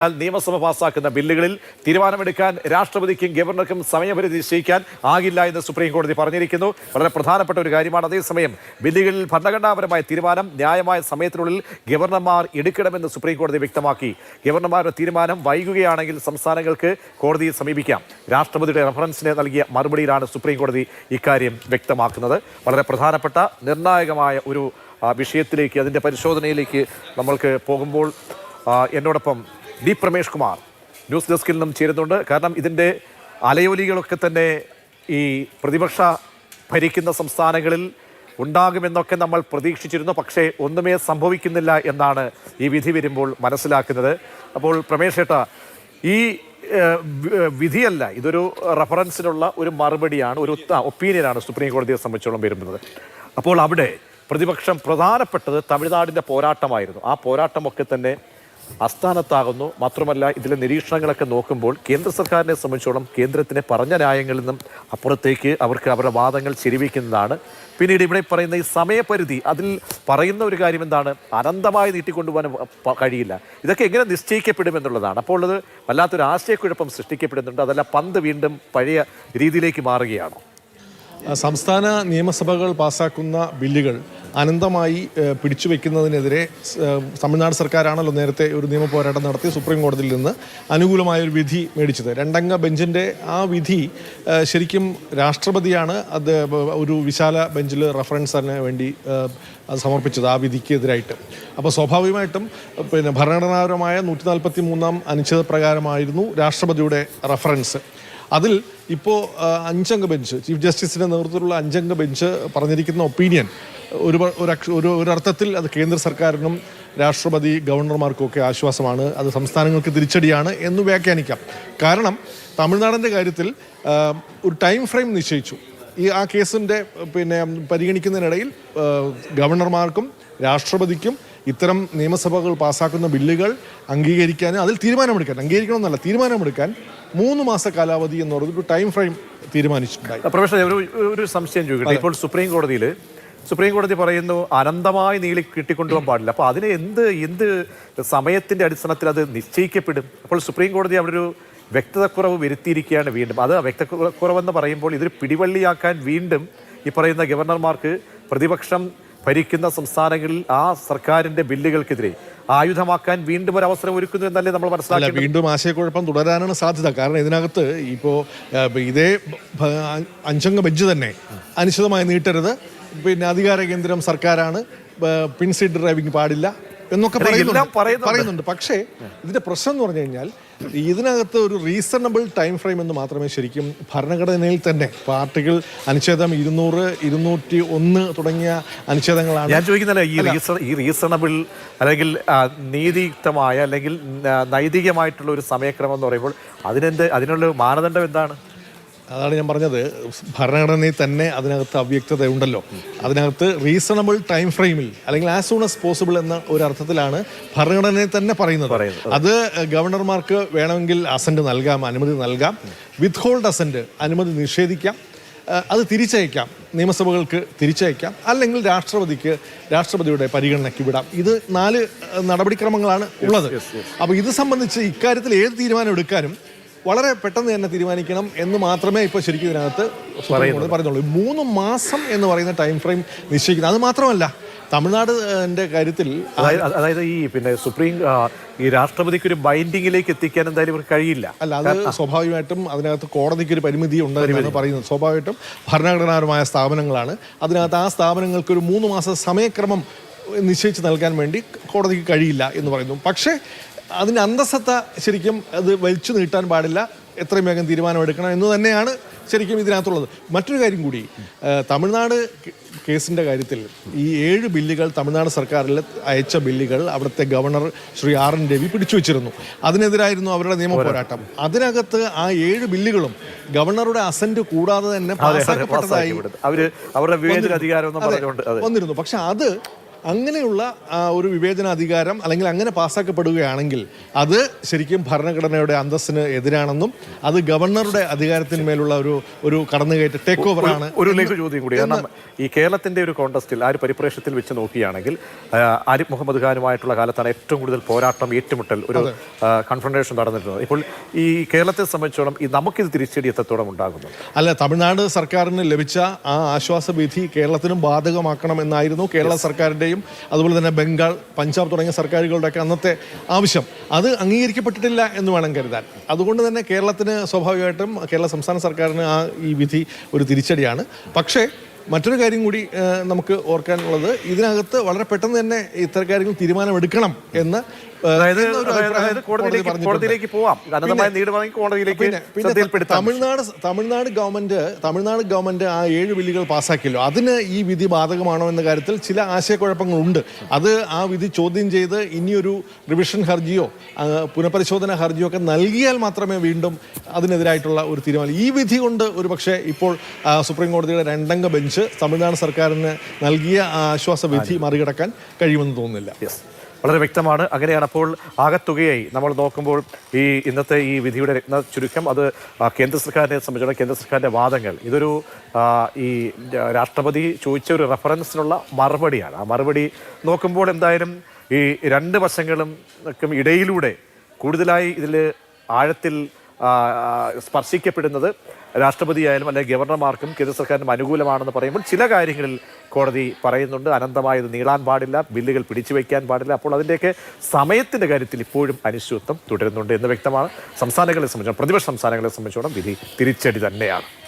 നിയമസഭ പാസാക്കുന്ന ബില്ലുകളിൽ തീരുമാനമെടുക്കാൻ രാഷ്ട്രപതിക്കും ഗവർണർക്കും സമയപരിധി നിശ്ചയിക്കാൻ ആകില്ല എന്ന് സുപ്രീം കോടതി പറഞ്ഞിരിക്കുന്നു. വളരെ പ്രധാനപ്പെട്ട ഒരു കാര്യമാണ്. അതേസമയം ബില്ലുകളിൽ ഭരണഘടനാപരമായ തീരുമാനം ന്യായമായ സമയത്തിനുള്ളിൽ ഗവർണർമാർ എടുക്കണമെന്ന് സുപ്രീം കോടതി വ്യക്തമാക്കി. ഗവർണർമാരുടെ തീരുമാനം വൈകുകയാണെങ്കിൽ സംസ്ഥാനങ്ങൾക്ക് കോടതിയെ സമീപിക്കാം. രാഷ്ട്രപതിയുടെ റഫറൻസിന് നൽകിയ മറുപടിയിലാണ് സുപ്രീം കോടതി ഇക്കാര്യം വ്യക്തമാക്കുന്നത്. വളരെ പ്രധാനപ്പെട്ട നിർണായകമായ ഒരു വിഷയത്തിലേക്ക്, അതിൻ്റെ പരിശോധനയിലേക്ക് നമ്മൾക്ക് പോകുമ്പോൾ എന്നോടൊപ്പം ഡി പ്രമേഷ് കുമാർ ന്യൂസ് ഡെസ്കിൽ നിന്നും ചേരുന്നുണ്ട്. കാരണം ഇതിൻ്റെ അലയൊലികളൊക്കെ തന്നെ ഈ പ്രതിപക്ഷ ഭരിക്കുന്ന സംസ്ഥാനങ്ങളിൽ ഉണ്ടാകുമെന്നൊക്കെ നമ്മൾ പ്രതീക്ഷിച്ചിരുന്നു. പക്ഷേ ഒന്നുമേ സംഭവിക്കുന്നില്ല എന്നാണ് ഈ വിധി വരുമ്പോൾ മനസ്സിലാക്കുന്നത്. അപ്പോൾ പ്രമേഷ് ഏട്ടാ, ഈ വിധിയല്ല, ഇതൊരു റഫറൻസിനുള്ള ഒരു മറുപടിയാണ്, ഒരു ഒപ്പീനിയനാണ് സുപ്രീം കോടതിയെ സംബന്ധിച്ചോളം വരുന്നത്. അപ്പോൾ അവിടെ പ്രതിപക്ഷം പ്രധാനപ്പെട്ടത് തമിഴ്നാടിൻ്റെ പോരാട്ടമായിരുന്നു. ആ പോരാട്ടമൊക്കെ തന്നെ അസ്ഥാനത്താകുന്നു. മാത്രമല്ല, ഇതിലെ നിരീക്ഷണങ്ങളൊക്കെ നോക്കുമ്പോൾ കേന്ദ്ര സർക്കാരിനെ സംബന്ധിച്ചോളം കേന്ദ്രത്തിനെ പറഞ്ഞ ന്യായങ്ങളിൽ നിന്നും അപ്പുറത്തേക്ക് അവർക്ക് അവരുടെ വാദങ്ങൾ ശരിവയ്ക്കുന്നതാണ്. പിന്നീട് ഇവിടെ പറയുന്ന ഈ സമയപരിധി, അതിൽ പറയുന്ന ഒരു കാര്യം എന്താണ്, അനന്തമായി നീട്ടിക്കൊണ്ടുപോകാൻ കഴിയില്ല. ഇതൊക്കെ എങ്ങനെ നിശ്ചയിക്കപ്പെടുമെന്നുള്ളതാണ്. അപ്പോൾ അത് വല്ലാത്തൊരു ആശയക്കുഴപ്പം സൃഷ്ടിക്കപ്പെടുന്നുണ്ട്. അതല്ല, പന്ത് വീണ്ടും പഴയ രീതിയിലേക്ക് മാറുകയാണോ? സംസ്ഥാന നിയമസഭകൾ പാസാക്കുന്ന ബില്ലുകൾ അനന്തമായി പിടിച്ചു വയ്ക്കുന്നതിനെതിരെ തമിഴ്നാട് സർക്കാരാണല്ലോ നേരത്തെ ഒരു നിയമ പോരാട്ടം നടത്തി സുപ്രീം കോടതിയിൽ നിന്ന് അനുകൂലമായൊരു വിധി മേടിച്ചത്. രണ്ടംഗ ബെഞ്ചിൻ്റെ ആ വിധി ശരിക്കും രാഷ്ട്രപതിയാണ് അത് ഒരു വിശാല ബെഞ്ചിൽ റഫറൻസിന് വേണ്ടി അത് സമർപ്പിച്ചത് ആ വിധിക്കെതിരായിട്ട്. അപ്പോൾ സ്വാഭാവികമായിട്ടും ഭരണഘടനാപരമായ 143-ാം അനുച്ഛേദ പ്രകാരമായിരുന്നു രാഷ്ട്രപതിയുടെ റഫറൻസ്. അതിൽ ഇപ്പോൾ 5-അംഗ ബെഞ്ച്, ചീഫ് ജസ്റ്റിസിൻ്റെ നേതൃത്വത്തിലുള്ള 5-അംഗ ബെഞ്ച് പറഞ്ഞിരിക്കുന്ന ഒപ്പീനിയൻ ഒരർത്ഥത്തിൽ അത് കേന്ദ്ര സർക്കാരിനും രാഷ്ട്രപതി ഗവർണർമാർക്കൊക്കെ ആശ്വാസമാണ്, അത് സംസ്ഥാനങ്ങൾക്ക് തിരിച്ചടിയാണ് എന്ന് വ്യാഖ്യാനിക്കാം. കാരണം തമിഴ്നാടിൻ്റെ കാര്യത്തിൽ ഒരു ടൈം ഫ്രെയിം നിശ്ചയിച്ചു. ആ കേസിൻ്റെ പരിഗണിക്കുന്നതിനിടയിൽ ഗവർണർമാർക്കും രാഷ്ട്രപതിക്കും ഇത്തരം നിയമസഭകൾ പാസ്സാക്കുന്ന ബില്ലുകൾ അംഗീകരിക്കാൻ, അതിൽ അംഗീകരിക്കണമെന്നല്ല, തീരുമാനമെടുക്കാൻ 3 മാസ കാലാവധി എന്ന് പറഞ്ഞൊരു ടൈം ഫ്രെയിം തീരുമാനിച്ചിട്ടുണ്ടായി. പ്രൊഫസർ, ഒരു സംശയം ചോദിക്കട്ടെ. ഇപ്പോൾ സുപ്രീം കോടതി പറയുന്നു അനന്തമായി നീളി കിട്ടിക്കൊണ്ടുപോകാൻ പാടില്ല. അപ്പോൾ അതിന് എന്ത് സമയത്തിൻ്റെ അടിസ്ഥാനത്തിൽ അത് നിശ്ചയിക്കപ്പെടും? അപ്പോൾ സുപ്രീം കോടതി അവിടെ ഒരു വ്യക്തതക്കുറവ് വരുത്തിയിരിക്കുകയാണ് വീണ്ടും. അത് വ്യക്തതക്കുറവെന്ന് പറയുമ്പോൾ ഇതൊരു പിടിവള്ളിയാക്കാൻ വീണ്ടും ഈ പറയുന്ന ഗവർണർമാർക്ക് പ്രതിപക്ഷം ഭരിക്കുന്ന സംസ്ഥാനങ്ങളിൽ ആ സർക്കാരിന്റെ ബില്ലുകൾക്കെതിരെ ആയുധമാക്കാൻ വീണ്ടും ഒരു അവസരം ഒരുക്കുന്നു എന്നല്ലേ നമ്മൾ മനസ്സിലാക്കി. വീണ്ടും ആശയക്കുഴപ്പം തുടരാനാണ് സാധ്യത. കാരണം ഇതിനകത്ത് ഇപ്പോൾ ഇതേ 5-അംഗ ബെഞ്ച് തന്നെ അനിശ്ചിതമായി നീട്ടരുത്, അധികാര കേന്ദ്രം സർക്കാരാണ്, പിൻസീറ്റ് ഡ്രൈവിംഗ് പാടില്ല എന്നൊക്കെ പറയുന്നുണ്ട്. പക്ഷേ ഇതിന്റെ പ്രശ്നം എന്ന് പറഞ്ഞു കഴിഞ്ഞാൽ ഇതിനകത്ത് ഒരു റീസണബിൾ ടൈം ഫ്രെയിം എന്ന് മാത്രമേ ശരിക്കും ഭരണഘടനയിൽ തന്നെ ആർട്ടിക്കിൾ അനുച്ഛേദം 200, 201 തുടങ്ങിയ അനുച്ഛേദങ്ങളാണ്. ഞാൻ ചോദിക്കുന്നില്ല, ഈ റീസണബിൾ അല്ലെങ്കിൽ നീതിയുക്തമായ അല്ലെങ്കിൽ നൈതികമായിട്ടുള്ള ഒരു സമയക്രമം എന്ന് പറയുമ്പോൾ അതിനുള്ള മാനദണ്ഡം എന്താണ്? അതാണ് ഞാൻ പറഞ്ഞത്. ഭരണഘടനയിൽ തന്നെ അതിനകത്ത് അവ്യക്തത ഉണ്ടല്ലോ. അതിനകത്ത് റീസണബിൾ ടൈം ഫ്രെയിമിൽ അല്ലെങ്കിൽ ആസ് സൂൺ ആസ് പോസിബിൾ എന്ന ഒരു അർത്ഥത്തിലാണ് ഭരണഘടനയിൽ തന്നെ പറയുന്നത്. അത് ഗവർണർമാർക്ക് വേണമെങ്കിൽ അസന്റ് നൽകാം, അനുമതി നൽകാം, വിത്ത് ഹോൾഡ് അസന്റ്, അനുമതി നിഷേധിക്കാം, അത് തിരിച്ചയക്കാം, നിയമസഭകൾക്ക് തിരിച്ചയക്കാം, അല്ലെങ്കിൽ രാഷ്ട്രപതിയുടെ പരിഗണനയ്ക്ക് വിടാം. ഇത് 4 നടപടിക്രമങ്ങളാണ് ഉള്ളത്. അപ്പോൾ ഇത് സംബന്ധിച്ച് ഇക്കാര്യത്തിൽ ഏത് തീരുമാനം എടുക്കാനും വളരെ പെട്ടെന്ന് തന്നെ തീരുമാനിക്കണം എന്ന് മാത്രമേ ഇപ്പോൾ ശരിക്കും ഇതിനകത്ത് പറയുന്നുള്ളൂ. 3 മാസം എന്ന് പറയുന്ന ടൈം ഫ്രെയിം നിശ്ചയിക്കുന്നത്. അത് മാത്രമല്ല, തമിഴ്നാടിന്റെ കാര്യത്തിൽ അതായത് ഈ രാഷ്ട്രപതിക്ക് ഒരു ബൈൻഡിങ്ങിലേക്ക് എത്തിക്കാൻ എന്തായാലും ഇവർക്ക് കഴിയില്ല. അല്ല, അത് സ്വാഭാവികമായിട്ടും അതിനകത്ത് കോടതിക്ക് ഒരു പരിമിതി ഉണ്ടെന്ന് പറയുന്നത്. സ്വാഭാവികമായിട്ടും ഭരണഘടനാപരമായ സ്ഥാപനങ്ങളാണ്. അതിനകത്ത് ആ സ്ഥാപനങ്ങൾക്ക് ഒരു 3 മാസം സമയക്രമം നിശ്ചയിച്ച് നൽകാൻ വേണ്ടി കോടതിക്ക് കഴിയില്ല എന്ന് പറയുന്നു. പക്ഷേ അതിൻ്റെ അന്തസത്ത ശരിക്കും അത് വലിച്ചു നീട്ടാൻ പാടില്ല, എത്രയും വേഗം തീരുമാനമെടുക്കണം എന്ന് തന്നെയാണ് ശരിക്കും ഇതിനകത്തുള്ളത്. മറ്റൊരു കാര്യം കൂടി, തമിഴ്നാട് കേസിൻ്റെ കാര്യത്തിൽ ഈ 7 ബില്ലുകൾ തമിഴ്നാട് സർക്കാരിൽ അയച്ച ബില്ലുകൾ അവിടുത്തെ ഗവർണർ ശ്രീ RN രവി പിടിച്ചു വെച്ചിരുന്നു. അതിനെതിരായിരുന്നു അവരുടെ നിയമ പോരാട്ടം. അതിനകത്ത് ആ 7 ബില്ലുകളും ഗവർണറുടെ അസന്റ് കൂടാതെ തന്നെ പാസ്സാക്കപ്പെട്ടതായി വന്നിരുന്നു. പക്ഷെ അത് അങ്ങനെയുള്ള ഒരു വിവേചനാധികാരം അല്ലെങ്കിൽ അങ്ങനെ പാസ്സാക്കപ്പെടുകയാണെങ്കിൽ അത് ശരിക്കും ഭരണഘടനയുടെ അന്തസ്സിന് എതിരാണെന്നും അത് ഗവർണറുടെ അധികാരത്തിന്മേലുള്ള ഒരു കടന്നുകയറ്റ ടേക്ക് ഓവറാണ്. ഒരു ലഘു ചോദ്യം കൂടി, കാരണം ഈ കേരളത്തിന്റെ ഒരു കോണ്ടസ്റ്റിൽ ആ ഒരു പരിപ്രേക്ഷ്യത്തിൽ വെച്ച് നോക്കുകയാണെങ്കിൽ ആരിഫ് മുഹമ്മദ് ഖാനുമായിട്ടുള്ള കാലത്താണ് ഏറ്റവും കൂടുതൽ പോരാട്ടം, ഏറ്റുമുട്ടൽ, ഒരു കൺഫ്രണ്ടേഷൻ നടന്നിട്ടുള്ളത്. ഇപ്പോൾ ഈ കേരളത്തെ സംബന്ധിച്ചോളം ഈ നമുക്കിത് തിരിച്ചടി എത്രത്തോളം ഉണ്ടാകുന്നു? അല്ല, തമിഴ്നാട് സർക്കാരിന് ലഭിച്ച ആ ആശ്വാസ വിധി കേരളത്തിനും ബാധകമാക്കണം എന്നായിരുന്നു കേരള സർക്കാരിൻ്റെയും അതുപോലെ തന്നെ ബംഗാൾ, പഞ്ചാബ് തുടങ്ങിയ സർക്കാരുകളുടെയൊക്കെ അന്നത്തെ ആവശ്യം. അത് അംഗീകരിക്കപ്പെട്ടിട്ടില്ല എന്ന് വേണം കരുതാൻ. അതുകൊണ്ട് തന്നെ കേരളത്തിന് സ്വാഭാവികമായിട്ടും കേരള സംസ്ഥാന സർക്കാരിന് ഈ വിധി ഒരു തിരിച്ചടിയാണ്. പക്ഷേ മറ്റൊരു കാര്യം കൂടി നമുക്ക് ഓർക്കാനുള്ളത്, ഇതിനകത്ത് വളരെ പെട്ടെന്ന് തന്നെ ഇത്തരം കാര്യങ്ങൾ തീരുമാനമെടുക്കണം എന്ന് കോടതിയിലേക്ക് പോവാം. തമിഴ്നാട് ഗവൺമെന്റ് ആ 7 ബില്ലുകൾ പാസ്സാക്കിയല്ലോ, അതിന് ഈ വിധി ബാധകമാണോ എന്ന കാര്യത്തിൽ ചില ആശയക്കുഴപ്പങ്ങളുണ്ട്. അത് ആ വിധി ചോദ്യം ചെയ്ത് ഇനിയൊരു റിവിഷൻ ഹർജിയോ പുനഃപരിശോധന ഹർജിയോ ഒക്കെ നൽകിയാൽ മാത്രമേ വീണ്ടും അതിനെതിരായിട്ടുള്ള ഒരു തീരുമാനം. ഈ വിധി കൊണ്ട് ഒരുപക്ഷെ ഇപ്പോൾ സുപ്രീം കോടതിയുടെ 2 അംഗ ബെഞ്ച് തമിഴ്നാട് സർക്കാരിന് നൽകിയ ആശ്വാസ വിധി മറികടക്കാൻ കഴിയുമെന്ന് തോന്നുന്നില്ല. വളരെ വ്യക്തമാണ്. അങ്ങനെയാണ്. അപ്പോൾ ആകത്തുകയായി നമ്മൾ നോക്കുമ്പോൾ ഈ ഇന്നത്തെ ഈ വിധിയുടെ രത്ന ചുരുക്കം, അത് കേന്ദ്ര സർക്കാരിനെ സംബന്ധിച്ചിടത്തോളം കേന്ദ്ര സർക്കാരിൻ്റെ വാദങ്ങൾ, ഇതൊരു ഈ രാഷ്ട്രപതി ചോദിച്ച ഒരു റെഫറൻസിനുള്ള മറുപടിയാണ്. ആ മറുപടി നോക്കുമ്പോൾ എന്തായാലും ഈ 2 വശങ്ങളും ഇടയിലൂടെ കൂടുതലായി ഇതിൽ ആഴത്തിൽ സ്പർശിക്കപ്പെടുന്നത് രാഷ്ട്രപതിയായാലും അല്ലെങ്കിൽ ഗവർണർമാർക്കും കേന്ദ്ര സർക്കാരിനും അനുകൂലമാണെന്ന് പറയുമ്പോൾ ചില കാര്യങ്ങളിൽ കോടതി പറയുന്നുണ്ട് അനന്തമായത് നീളാൻ പാടില്ല, ബില്ലുകൾ പിടിച്ചു വയ്ക്കാൻ പാടില്ല. അപ്പോൾ അതിൻ്റെയൊക്കെ സമയത്തിൻ്റെ കാര്യത്തിൽ ഇപ്പോഴും അനിശ്ചിതത്വം തുടരുന്നുണ്ട് എന്ന് വ്യക്തമാണ്. സംസ്ഥാനങ്ങളെ സംബന്ധിച്ചോളം, പ്രതിപക്ഷ സംസ്ഥാനങ്ങളെ സംബന്ധിച്ചോളം വിധി തിരിച്ചടി തന്നെയാണ്.